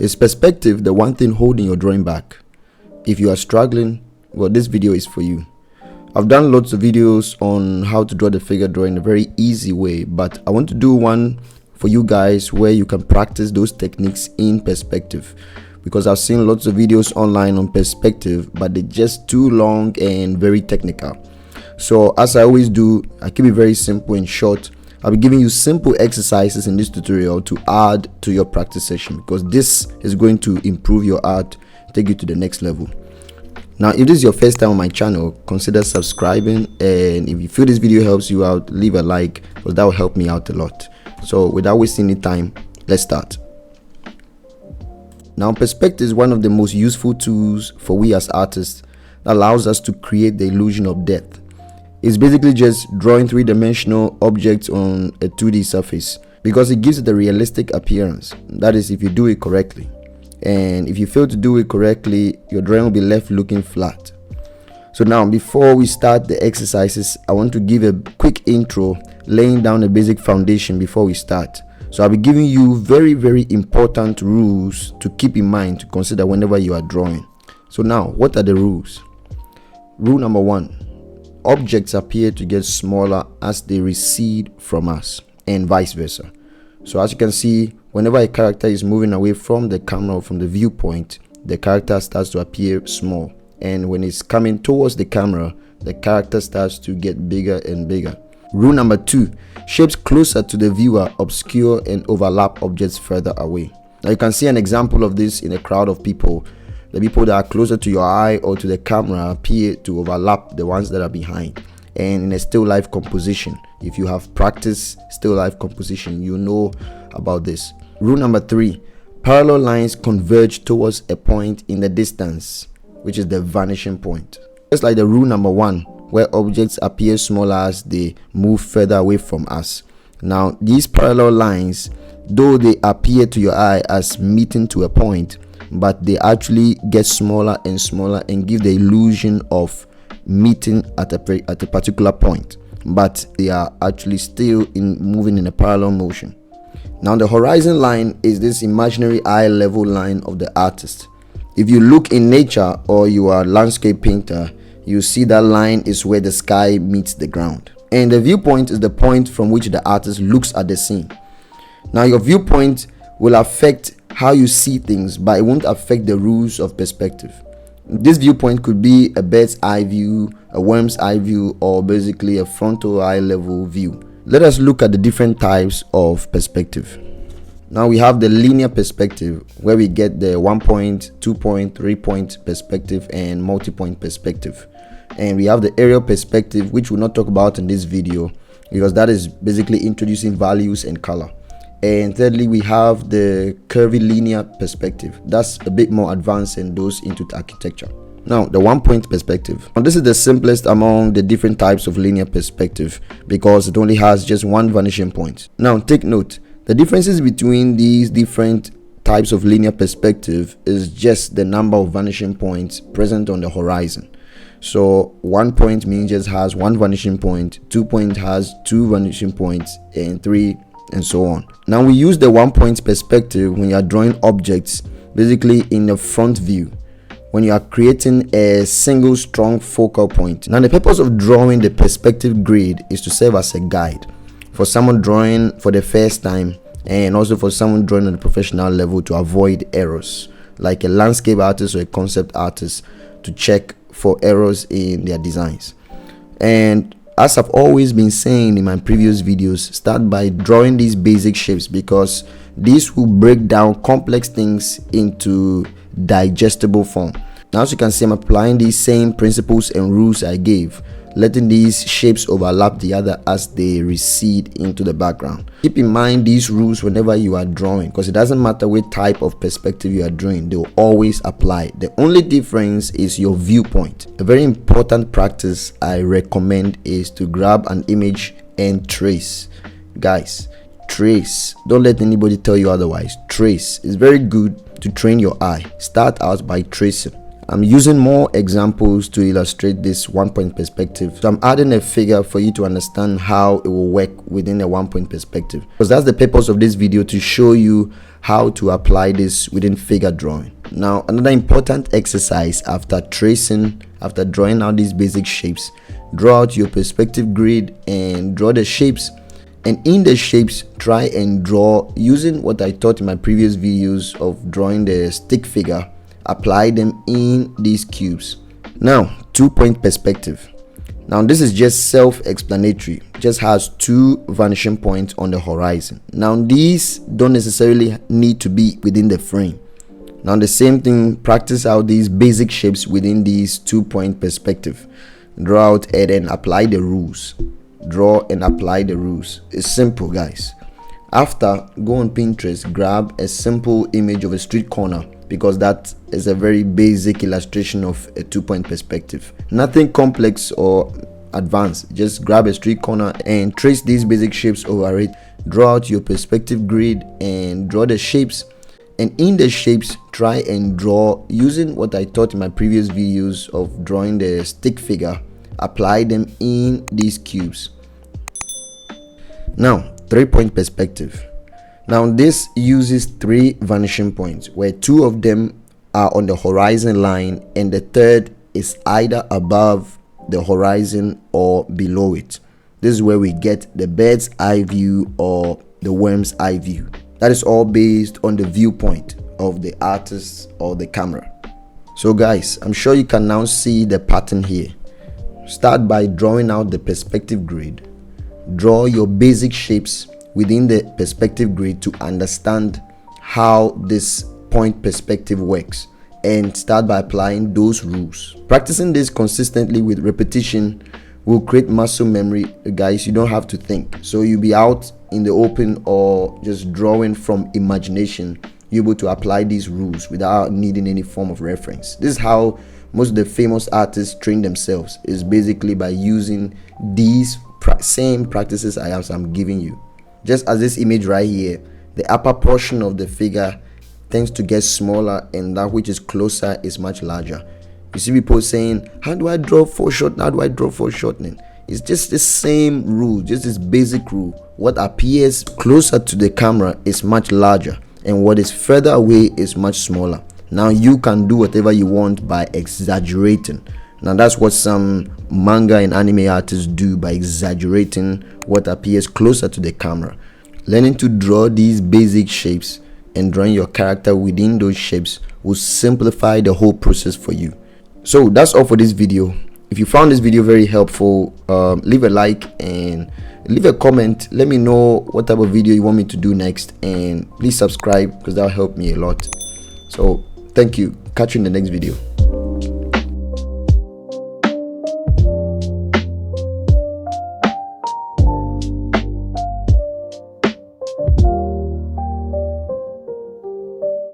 Is perspective the one thing holding your drawing back? If you are struggling, well, this video is for you. I've done lots of videos on how to draw the figure drawing in a very easy way, but I want to do one for you guys where you can practice those techniques in perspective, because I've seen lots of videos online on perspective, but they're just too long and very technical. So as I always do, I keep it very simple and short. I'll be giving you simple exercises in this tutorial to add to your practice session, because this is going to improve your art, take you to the next level. Now, if this is your first time on my channel, consider subscribing, and if you feel this video helps you out, leave a like, because that will help me out a lot. So without wasting any time, let's start. Now, perspective is one of the most useful tools for we as artists that allows us to create the illusion of depth. It's basically just drawing three-dimensional objects on a 2D surface, because it gives it a realistic appearance. That is, if you do it correctly. And if you fail to do it correctly, your drawing will be left looking flat. So now, before we start the exercises, I want to give a quick intro, laying down a basic foundation before we start. So I'll be giving you very, very important rules to keep in mind, to consider whenever you are drawing. So now, what are the rules? Rule number 1. Objects appear to get smaller as they recede from us, and vice versa. So as you can see, whenever a character is moving away from the camera or from the viewpoint, the character starts to appear small, and when it's coming towards the camera, the character starts to get bigger and bigger. Rule number 2. Shapes closer to the viewer obscure and overlap objects further away. Now you can see an example of this in a crowd of people. The people that are closer to your eye or to the camera appear to overlap the ones that are behind. And in a still life composition, if you have practiced still life composition, you know about this. Rule number 3. Parallel lines converge towards a point in the distance, which is the vanishing point. Just like the rule number 1, where objects appear smaller as they move further away from us. Now, these parallel lines, though they appear to your eye as meeting to a point, but they actually get smaller and smaller and give the illusion of meeting at a particular point, but they are actually still moving in a parallel motion. Now, the horizon line is this imaginary eye level line of the artist. If you look in nature, or you are a landscape painter, you see that line is where the sky meets the ground, and the viewpoint is the point from which the artist looks at the scene. Now, your viewpoint will affect how you see things, but it won't affect the rules of perspective. This viewpoint could be a bird's eye view, a worm's eye view, or basically a frontal eye level view. Let us look at the different types of perspective. Now we have the linear perspective, where we get the 1-point, 2-point, 3-point perspective and multi-point perspective. And we have the aerial perspective, which we'll not talk about in this video, because that is basically introducing values and color. And thirdly, we have the curvilinear perspective. That's a bit more advanced and goes into architecture. Now, the 1-point perspective. Now, this is the simplest among the different types of linear perspective, because it only has just one vanishing point. Now, take note, the differences between these different types of linear perspective is just the number of vanishing points present on the horizon. So 1 point means just has one vanishing point, 2 point has 2 vanishing points, and 3, and so on. Now, we use the 1-point perspective when you are drawing objects, basically in the front view, when you are creating a single strong focal point. Now, the purpose of drawing the perspective grid is to serve as a guide for someone drawing for the first time, and also for someone drawing on a professional level, to avoid errors, like a landscape artist or a concept artist, to check for errors in their designs. And as I've always been saying in my previous videos, start by drawing these basic shapes, because these will break down complex things into digestible form. Now, as you can see, I'm applying these same principles and rules I gave, letting these shapes overlap the other as they recede into the background. Keep in mind these rules whenever you are drawing, because it doesn't matter what type of perspective you are drawing, they will always apply. The only difference is your viewpoint. A very important practice I recommend is to grab an image and trace. Guys, trace. Don't let anybody tell you otherwise. Trace is very good to train your eye. Start out by tracing. I'm using more examples to illustrate this 1-point perspective. So I'm adding a figure for you to understand how it will work within a 1-point perspective, because that's the purpose of this video, to show you how to apply this within figure drawing. Now, another important exercise after drawing out these basic shapes, draw out your perspective grid and draw the shapes. And in the shapes, try and draw using what I taught in my previous videos of drawing the stick figure. Apply them in these cubes. Now, 2-point perspective. Now this is just self-explanatory, just has 2 vanishing points on the horizon. Now these don't necessarily need to be within the frame. Now the same thing, practice out these basic shapes within these 2-point perspective. Draw out and then apply the rules. Draw and apply the rules. It's simple, guys. After, go on Pinterest, grab a simple image of a street corner, because that is a very basic illustration of a 2-point perspective. Nothing complex or advanced. Just grab a street corner and trace these basic shapes over it. Draw out your perspective grid and draw the shapes. And in the shapes, try and draw using what I taught in my previous videos of drawing the stick figure. Apply them in these cubes. Now, 3-point perspective. Now this uses 3 vanishing points, where 2 of them are on the horizon line and the third is either above the horizon or below it. This is where we get the bird's eye view or the worm's eye view. That is all based on the viewpoint of the artist or the camera. So guys, I'm sure you can now see the pattern here. Start by drawing out the perspective grid. Draw your basic shapes within the perspective grid to understand how this point perspective works, and start by applying those rules. Practicing this consistently with repetition will create muscle memory, guys. You don't have to think, so you'll be out in the open or just drawing from imagination. You're able to apply these rules without needing any form of reference. This is how most of the famous artists train themselves, is basically by using these same practices I'm giving you. Just as this image right here, the upper portion of the figure tends to get smaller and that which is closer is much larger. You see people saying, how do I draw foreshortening? How do I draw foreshortening? It's just the same rule, just this basic rule. What appears closer to the camera is much larger, and what is further away is much smaller. Now you can do whatever you want by exaggerating. Now that's what some manga and anime artists do, by exaggerating what appears closer to the camera. Learning to draw these basic shapes and drawing your character within those shapes will simplify the whole process for you. So that's all for this video. If you found this video very helpful, leave a like and leave a comment. Let me know what type of video you want me to do next, and please subscribe because that'll help me a lot. So thank you. Catch you in the next video.